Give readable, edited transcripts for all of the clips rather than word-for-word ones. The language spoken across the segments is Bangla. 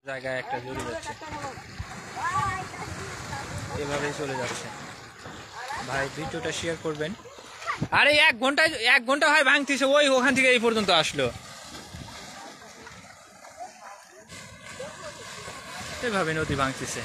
জায়গায় একটা চলে যাচ্ছে, এভাবেই চলে যাচ্ছে। ভাই ভিডিওটা শেয়ার করবেন। আরে এক ঘন্টা হয় ভাঙতিছে, ওই ওখান থেকে এই পর্যন্ত আসলো। এভাবে নদী ভাঙতিছে।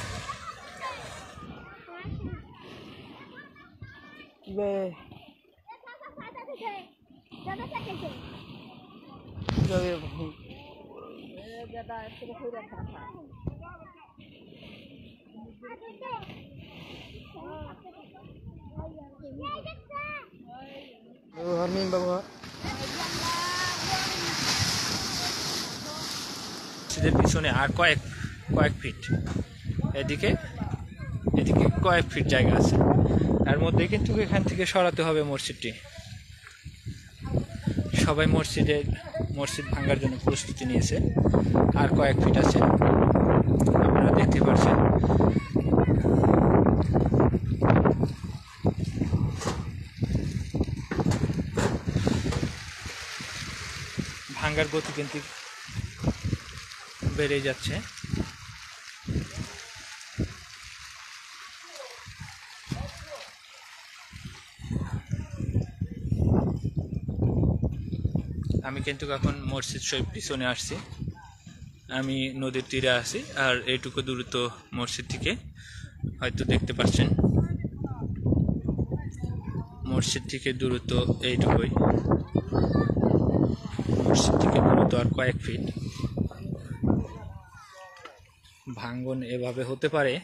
পিছনে আর কয়েক ফিট এদিকে কয়েক ফিট জায়গা আছে, তার মধ্যে কিন্তু এখান থেকে সরাতে হবে মসজিদটি। সবাই মসজিদ ভাঙার জন্য প্রস্তুতি নিয়েছে। আর কয়েক ফিট আছে, আপনারা দেখতে পাচ্ছেন। ভাঙার গতি কিন্তু বেড়ে যাচ্ছে। আমি কিন্তু এখন মসজিদ শরীফ পিছনে আসছি, আমি নদীর তীরে আছি। আর এইটুকু দূরত্ব মসজিদ থেকে হয়তো দেখতে পাচ্ছেন, মসজিদ থেকে দূরত্ব এইটুকুই। মসজিদ থেকে দূরত্ব আর কয়েক ফিট। ভাঙ্গন এভাবে হতে পারে।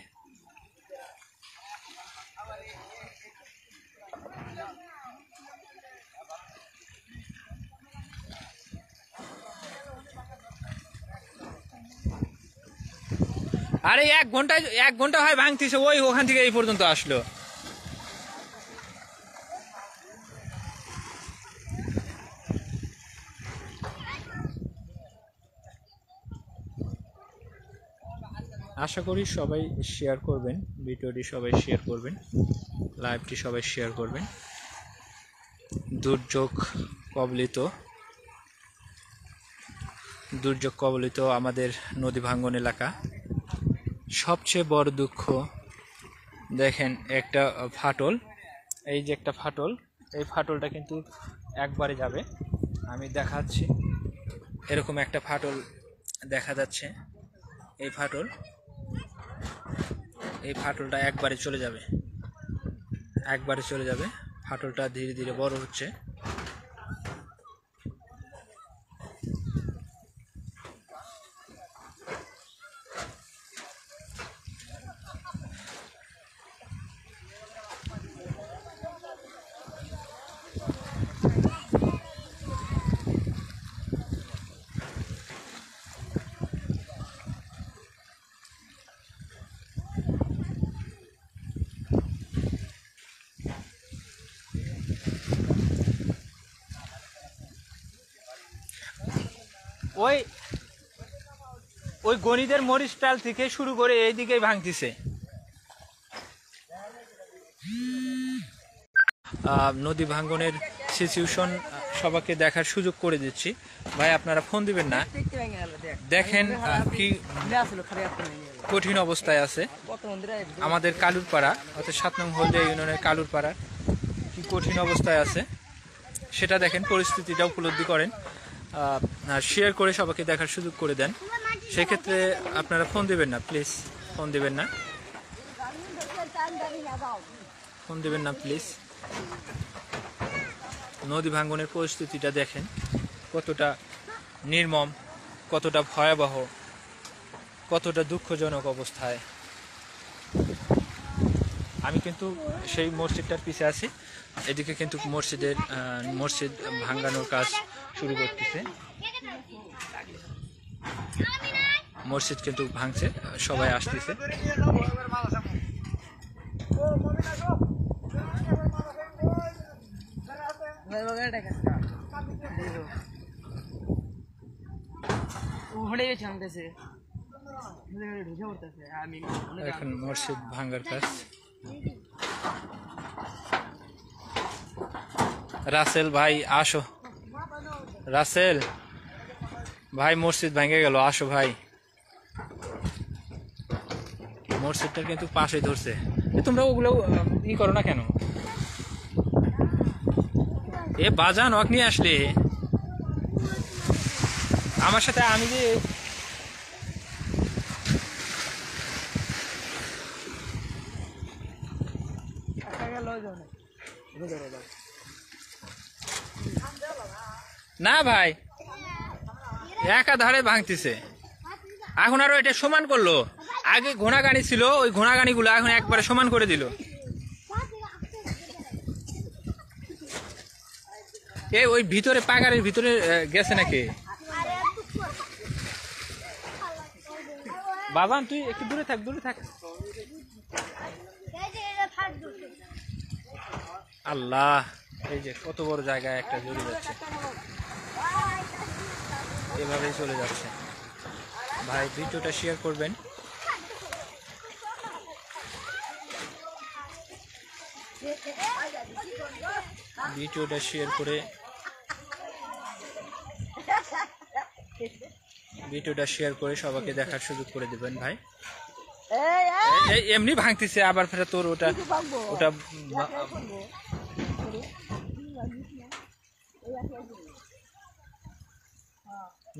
আরে এক ঘন্টা হয় ভাঙতিছে, ওই ওখান থেকে এই পর্যন্ত আসলো। আশা করি সবাই শেয়ার করবেন, ভিডিওটি সবাই শেয়ার করবেন, লাইভটি সবাই শেয়ার করবেন। দুর্যোগ কবলিত আমাদের নদী ভাঙ্গন এলাকা। সবচেয়ে বড় দুঃখ দেখেন, একটা ফাটল, এই যে একটা ফাটল, এই ফাটলটা কিন্তু একবারে যাবে। আমি দেখাচ্ছি, এরকম একটা ফাটল দেখা যাচ্ছে। এই ফাটলটা একবারে চলে যাবে। ফাটলটা ধীরে ধীরে বড় হচ্ছে। ওই গণিতের মরিচ টাল থেকে শুরু করে এই দিকেই ভাঙতিছে। নদী ভাঙ্গনের সিচুয়েশন সবাইকে দেখার সুযোগ করে দিচ্ছি। ভাই আপনারা ফোন দিবেন না, দেখেন কি কঠিন অবস্থায় আছে আমাদের কালুরপাড়া, অর্থাৎ 7 নং হলদিয়া ইউনিয়নের কালুরপাড়া। কি কঠিন অবস্থায় আছে সেটা দেখেন, পরিস্থিতিটা উপলব্ধি করেন, আর শেয়ার করে সবাইকে দেখার সুযোগ করে দেন। সেক্ষেত্রে আপনারা ফোন দিবেন না, প্লিজ ফোন দিবেন না প্লিজ। নদী ভাঙ্গনের পরিস্থিতিটা দেখেন, কতটা নির্মম, কতটা ভয়াবহ, কতটা দুঃখজনক অবস্থায়। আমি কিন্তু সেই মসজিদটার পিছে আছি। এদিকে কিন্তু মসজিদ ভাঙানোর কাজ শুরু করতেছে। মসজিদ কিন্তু ভাঙছে, সবাই আসতেছে। এখন মসজিদ ভাঙার কাজ। রাসেল ভাই আসো, রাসেল ভাই মসজিদ ভেঙে গেল, আসো ভাই। মসজিদটা কিন্তু পাশে ধরছে। তোমরা ওগুলো ই করো না কেন? এ বাজান ওয়াক নিয়ে আসলে আমার সাথে, আমি যে না ভাই একা ধারে ভাঙতেছে। এখন আরো এটা সমান করলো। আগে ঘোড়া গাড়ি ছিল, ওই ঘোড়া গাড়িগুলো এখন একবারে সমান করে দিল। ওই ভিতরে পাগারের ভিতরে গেছে নাকি? বাবান তুই একটু দূরে থাক, দূরে থাক। আল্লাহ, এই যে কত বড় জায়গায় একটা জড়ে যাচ্ছে, এভাবেই চলে যাচ্ছে। ভাই ভিডিওটা শেয়ার করবেন। ভিডিওটা শেয়ার করে সবাইকে দেখার সুযোগ করে দেবেন ভাই। এমনি ভাঙতেছে আবার ফের তোর ওটা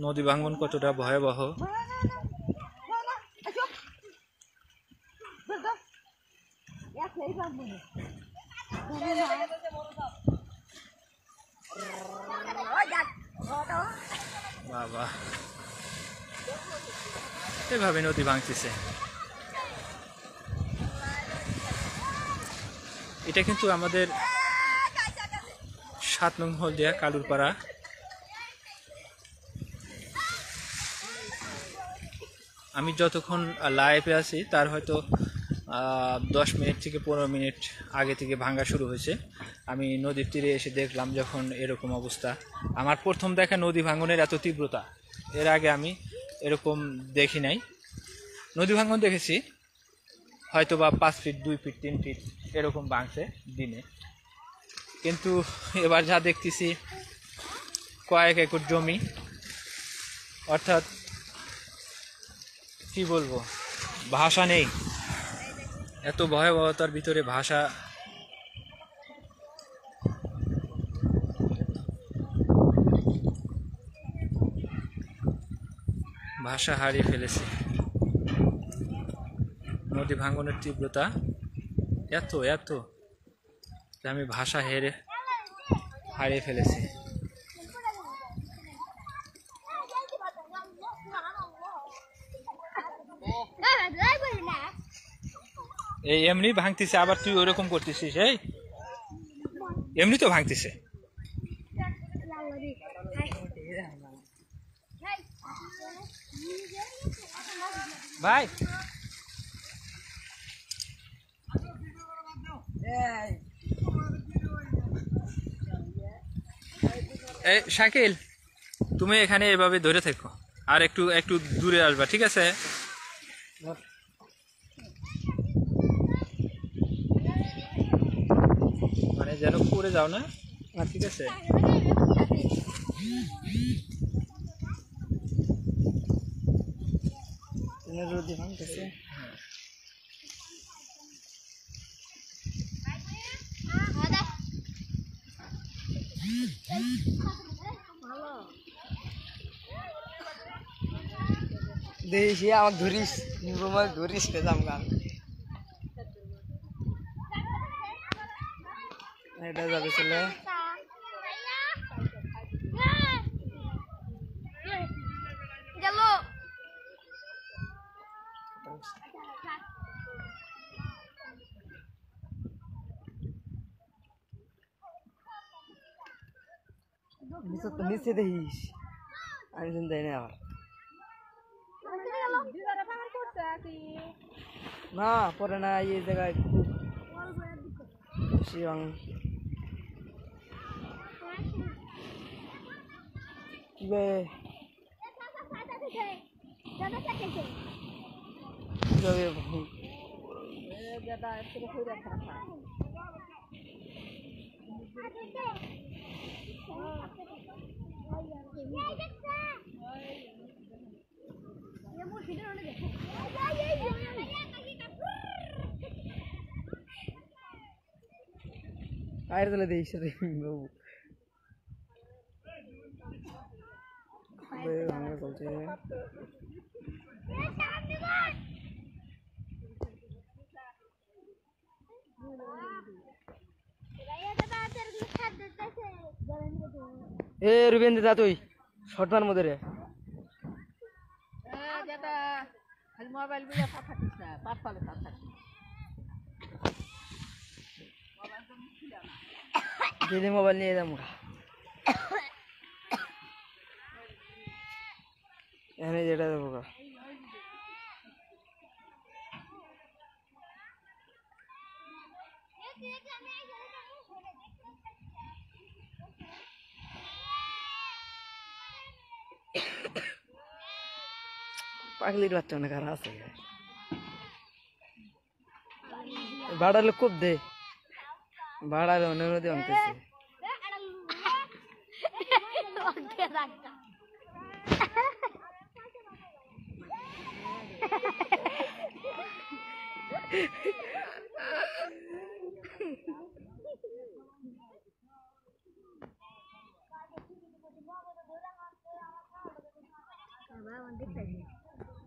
নদী ভাঙন কতটা ভয়াবহ। বাবা এভাবে নদী ভাঙতেছে। এটা কিন্তু আমাদের 7 নং হলদিয়া কালুরপাড়া। আমি যতক্ষণ লাইভে আছি তার হয়তো 10 মিনিট থেকে 15 মিনিট আগে থেকে ভাঙা শুরু হয়েছে। আমি নদীর তীরে এসে দেখলাম যখন এরকম অবস্থা। আমার প্রথম দেখা নদী ভাঙনের এত তীব্রতা, এর আগে আমি এরকম দেখি নাই। নদী ভাঙন দেখেছি হয়তো বা 5 ফিট, 2 ফিট, 3 ফিট এরকম ভাঙছে দিনে, কিন্তু এবার যা দেখতেছি কয়েক একর জমি, অর্থাৎ কি বলবো, ভাষা নেই। এত ভয়াবহতার ভিতরে ভাষা হারিয়ে ফেলেছে। নদী ভাঙনের তীব্রতা এত যে আমি ভাষা হারিয়ে ফেলেছি। এই এমনি ভাঙতেছে, আবার তুই ওইরকম করতেছিস। এই এমনি তো ভাঙতেছে ভাই। এই শাকিল, তুমি এখানে এভাবে ধরে থেকো, আর একটু দূরে আসবা, ঠিক আছে? মানে যেন পড়ে যাও না, ঠিক আছে? রোদে ভাঙতেছে। দেখি আমাকে ধরিস, ধরিস পেলাম গান, এটা যাবে চলে। নিচে দেখিস, আমি দেয় না আবার না পরে না, এই জায়গায় খুব শিবং ফায়ার দিলে দেই সাথে বাবু ভাঙা চলছে এ রুবেন দাদা তুই শর্টমার মধ্যে রে মোবাইল বিলে থাকিস না পাঁচ পালে থাকিস দিদি মোবাইল নিয়ে যাবো এখানে যেটা দেবো গা পাগলির বাচ্চা অনেক আর আছে ভাড়ালে খুব দে ভাড়ালে অনেক নদী অঙ্কেছে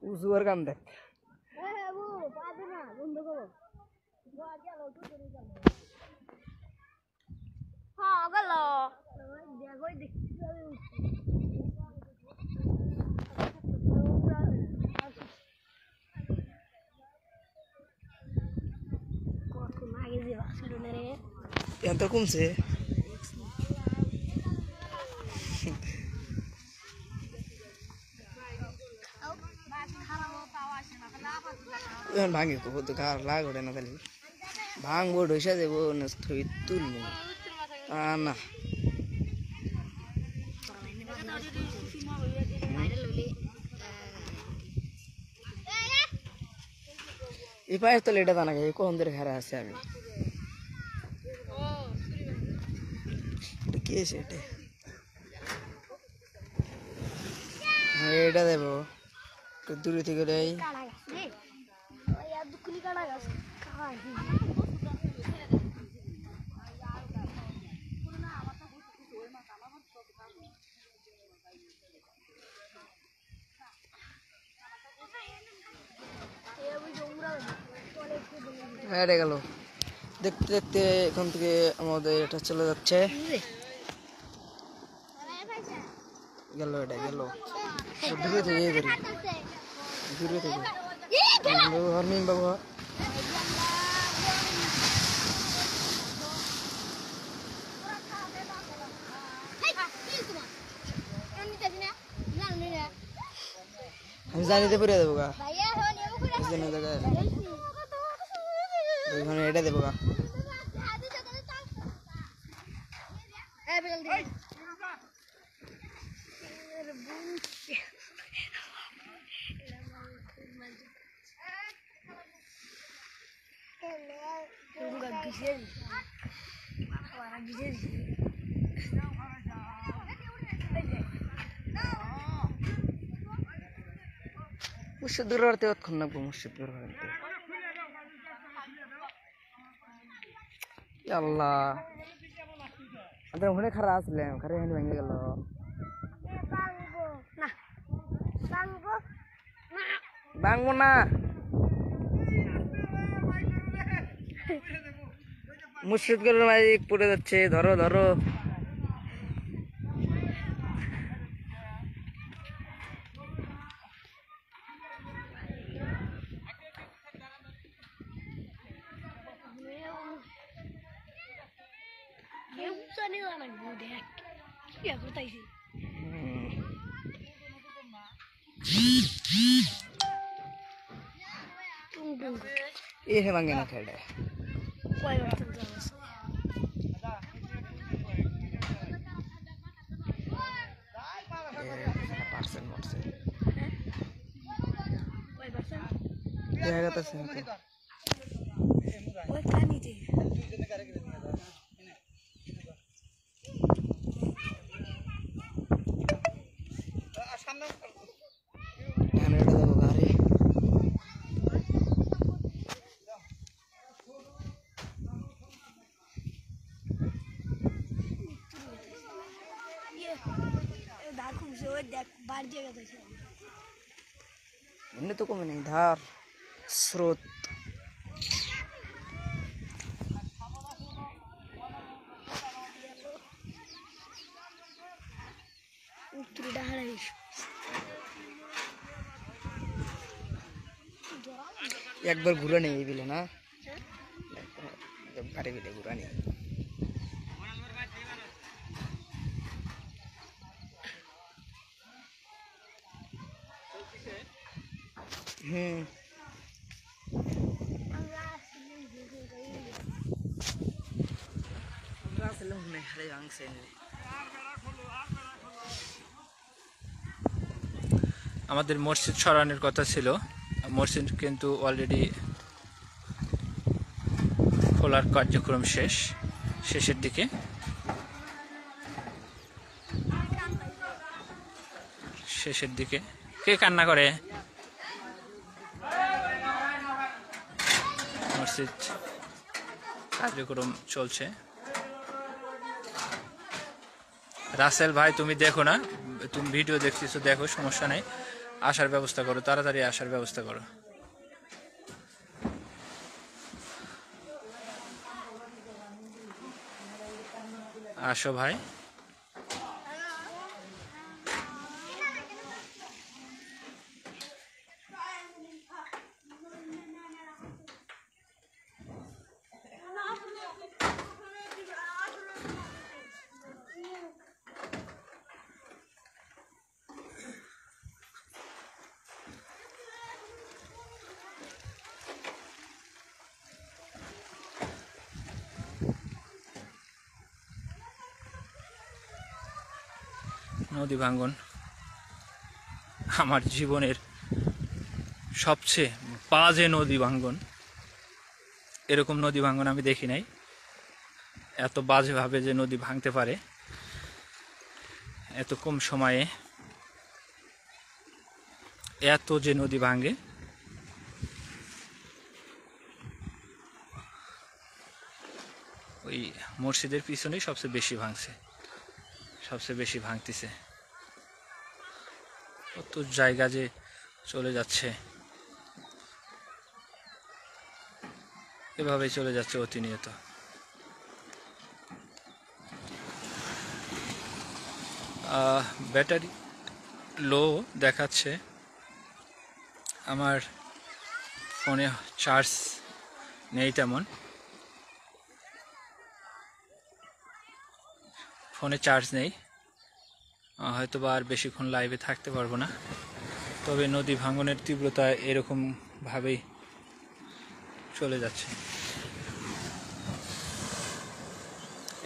উজুয়ার গান দেখ ఎంత কমছে ভাঙি তো লাগ ওঠে না খালি ভাঙবো ঢসা দেবো তুলবো না এই পায়ের তো লেটা দানা খাই কখন ধরে খারা আছে আমি কি আছে এটা এটা দেবো দূরে থেকে দেয় হেরে গেল দেখতে দেখতে এখান থেকে আমাদের এটা চলে যাচ্ছে গেল এটা গেল দূরে থেকে ইয়ে করি দূরে থেকে হরমিন বাবু আমি জানিতে পড়ে দেবো গা এটা দেবো গা মুর্শিদ দূর হতে অতক্ষণ লাগবো মুর্শিদ দূর হতে আল্লাহ আমাদের ওখানে খারা আসলে খারে হেন ভেঙে গেল ভাঙবো না মুর্শিদ গেল মাইক পড়ে যাচ্ছে ধরো ধরো ये मांगे ना खेल रहे এমনি তো কমে নেই, ধার স্রোত। একবার ঘুরে নেই এই বিলে না, গাড়ি বিলে ঘুরা নেই। হুম, আমাদের মসজিদ সরানোর কথা ছিল, মসজিদ কিন্তু অলরেডি খোলার কার্যক্রম শেষের দিকে। কে কান্না করে? মসজিদ কার্যক্রম চলছে। রাসেল ভাই তুমি দেখো না, তুমি ভিডিও দেখতেছো, দেখো, সমস্যা নেই, আসার ব্যবস্থা করো, তাড়াতাড়ি আসার ব্যবস্থা করো। আসো ভাই। নদী ভাঙ্গন আমার জীবনের সবচেয়ে বাজে নদী ভাঙ্গন। এরকম নদী ভাঙ্গন আমি দেখি নাই, এত বাজেভাবে যে নদী ভাঙতে পারে এত কম সময়ে, এত যে নদী ভাঙে। ওই মসজিদের পিছনেই সবচেয়ে বেশি ভাঙছে, সবচেয়ে বেশি ভাঙতেছে। কত জায়গা যে চলে যাচ্ছে, এভাবেই চলে যাচ্ছে প্রতিনিয়ত। ব্যাটারি লো দেখাচ্ছে, আমার ফোনে চার্জ নেই তেমন, ফোনে চার্জ নেই, হয়তো বা আর বেশিক্ষণ লাইভে থাকতে পারবো না। তবে নদী ভাঙনের তীব্রতা এরকমভাবেই চলে যাচ্ছে,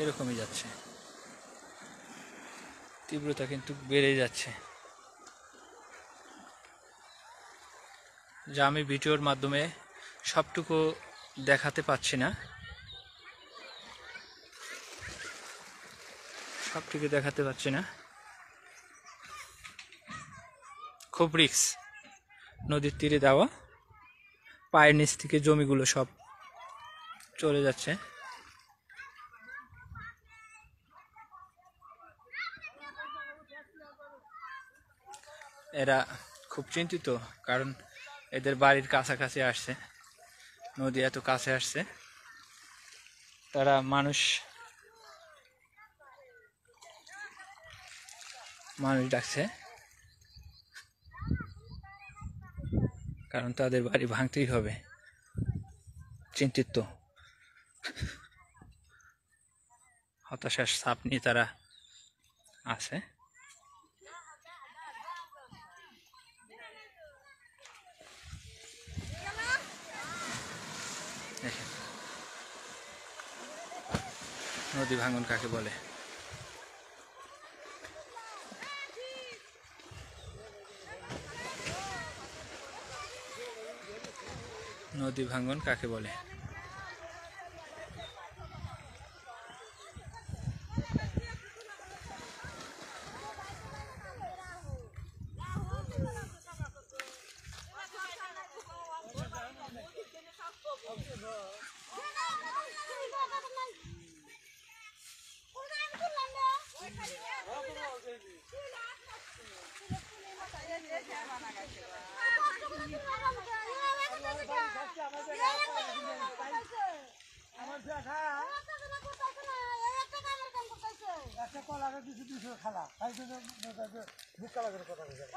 এরকমই যাচ্ছে, তীব্রতা কিন্তু বেড়ে যাচ্ছে। যা আমি ভিডিওর মাধ্যমে সবটুকু দেখাতে পাচ্ছি না, সবটুকু দেখাতে পাচ্ছি না। খুব রিস্ক, নদীর তীরে দেওয়া, পায়ের নিচ থেকে জমিগুলো সব চলে যাচ্ছে। এরা খুব চিন্তিত, কারণ এদের বাড়ির কাছাকাছি আসছে, নদী এত কাছে আসছে, তারা মানুষ ডাকছে, কারণ তাদের বাড়ি ভাঙতেই হবে। চিন্তিত, হতাশার ছাপ নিয়ে তারা আছে। নদী ভাঙন কাকে বলে? নদী ভাঙন কাকে বলে?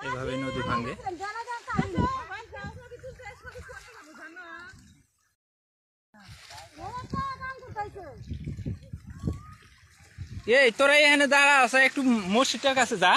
এভাবে নদী ভাঙে। এই তোরা এখানে দাঁড়া আছে, একটু মসজিদটার কাছে যা।